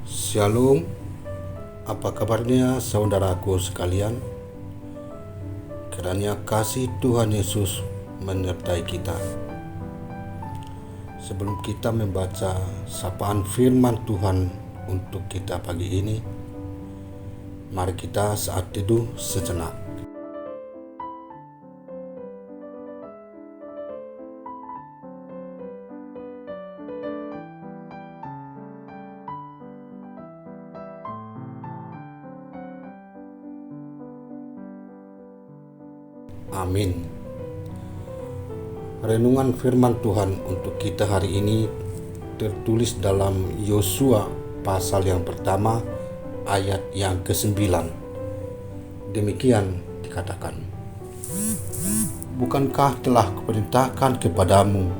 Shalom, apa kabarnya saudaraku sekalian? Kiranya kasih Tuhan Yesus menyertai kita. Sebelum kita membaca sapaan firman Tuhan untuk kita pagi ini, mari kita saat teduh sejenak. Amin. Renungan firman Tuhan untuk kita hari ini tertulis dalam Yosua pasal yang pertama ayat yang ke-9. Demikian dikatakan, "Bukankah telah kuperintahkan kepadamu,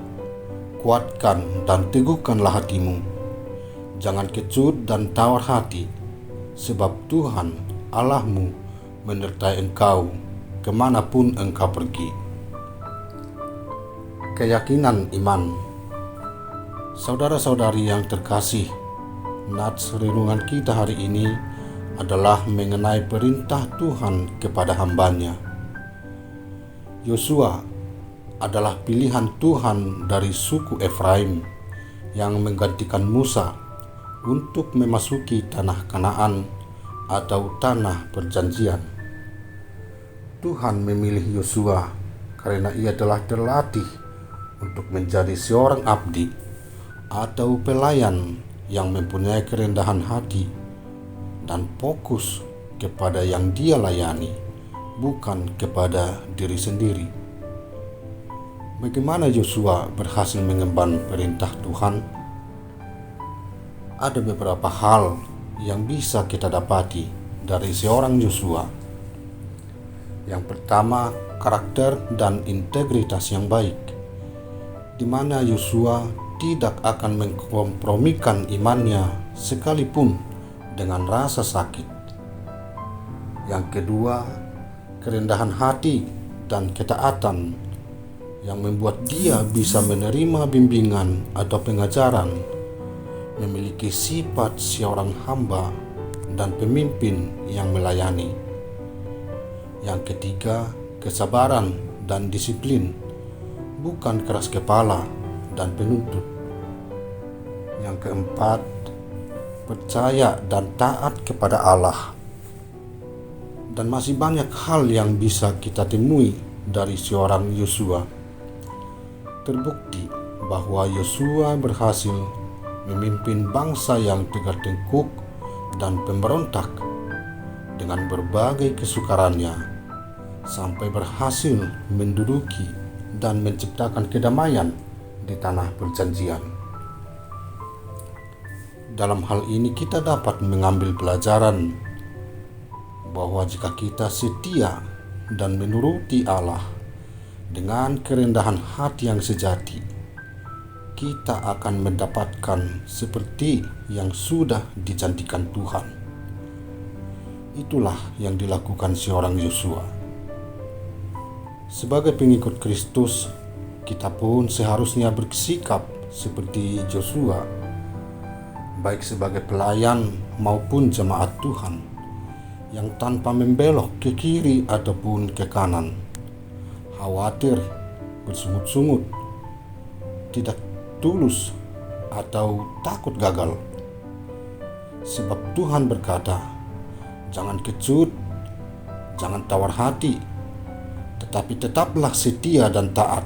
kuatkan dan teguhkanlah hatimu. Jangan kecut dan tawar hati, sebab Tuhan Allahmu menyertai engkau kemanapun engkau pergi." Keyakinan iman. Saudara-saudari yang terkasih, nats renungan kita hari ini adalah mengenai perintah Tuhan kepada hambanya. Yosua adalah pilihan Tuhan dari suku Efraim yang menggantikan Musa untuk memasuki tanah Kanaan atau tanah perjanjian. Tuhan memilih Yosua karena ia telah terlatih untuk menjadi seorang abdi atau pelayan yang mempunyai kerendahan hati dan fokus kepada yang dia layani, bukan kepada diri sendiri. Bagaimana Yosua berhasil mengemban perintah Tuhan? Ada beberapa hal yang bisa kita dapati dari seorang Yosua. Yang pertama, karakter dan integritas yang baik, di mana Yosua tidak akan mengkompromikan imannya sekalipun dengan rasa sakit. Yang kedua, kerendahan hati dan ketaatan yang membuat dia bisa menerima bimbingan atau pengajaran, memiliki sifat seorang hamba dan pemimpin yang melayani. Yang ketiga, kesabaran dan disiplin, bukan keras kepala dan penuntut. Yang keempat, percaya dan taat kepada Allah. Dan masih banyak hal yang bisa kita temui dari seorang Yosua. Terbukti bahwa Yosua berhasil memimpin bangsa yang tegar tengkuk dan pemberontak dengan berbagai kesukarannya, sampai berhasil menduduki dan menciptakan kedamaian di tanah perjanjian. Dalam hal ini kita dapat mengambil pelajaran bahwa jika kita setia dan menuruti Allah dengan kerendahan hati yang sejati, kita akan mendapatkan seperti yang sudah dijanjikan Tuhan. Itulah yang dilakukan seorang Yosua. Sebagai pengikut Kristus, kita pun seharusnya bersikap seperti Yosua, baik sebagai pelayan maupun jemaat Tuhan, yang tanpa membelok ke kiri ataupun ke kanan, khawatir, bersungut-sungut, tidak tulus, atau takut gagal. Sebab Tuhan berkata, "Jangan kecut, jangan tawar hati, tetapi tetaplah setia dan taat,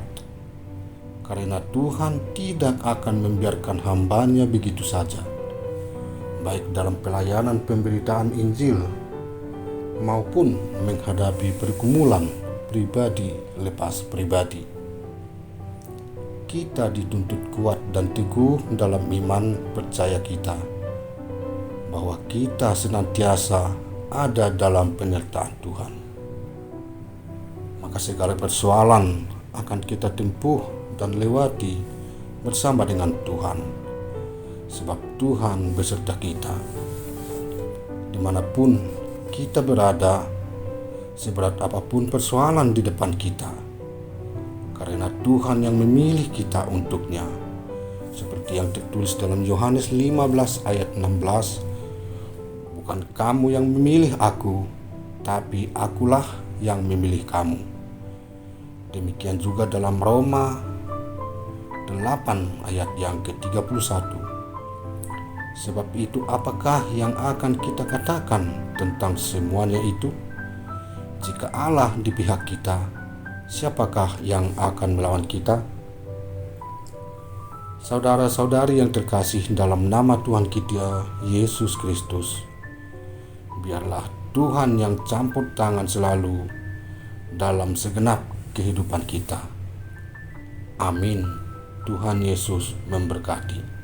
karena Tuhan tidak akan membiarkan hambanya begitu saja, baik dalam pelayanan pemberitaan Injil maupun menghadapi pergumulan pribadi lepas pribadi." Kita dituntut kuat dan teguh dalam iman percaya kita, bahwa kita senantiasa ada dalam penyertaan Tuhan. Maka segala persoalan akan kita tempuh dan lewati bersama dengan Tuhan, sebab Tuhan beserta kita. Dimanapun kita berada, seberat apapun persoalan di depan kita, karena Tuhan yang memilih kita untuknya. Seperti yang tertulis dalam Yohanes 15 ayat 16 Bukan kamu yang memilih aku, tapi akulah yang memilih kamu. Demikian juga dalam Roma 8 ayat yang ke-31. Sebab itu apakah yang akan kita katakan tentang semuanya itu? Jika Allah di pihak kita, siapakah yang akan melawan kita? Saudara-saudari yang terkasih dalam nama Tuhan kita Yesus Kristus, biarlah Tuhan yang campur tangan selalu dalam segenap kehidupan kita. Amin. Tuhan Yesus memberkati.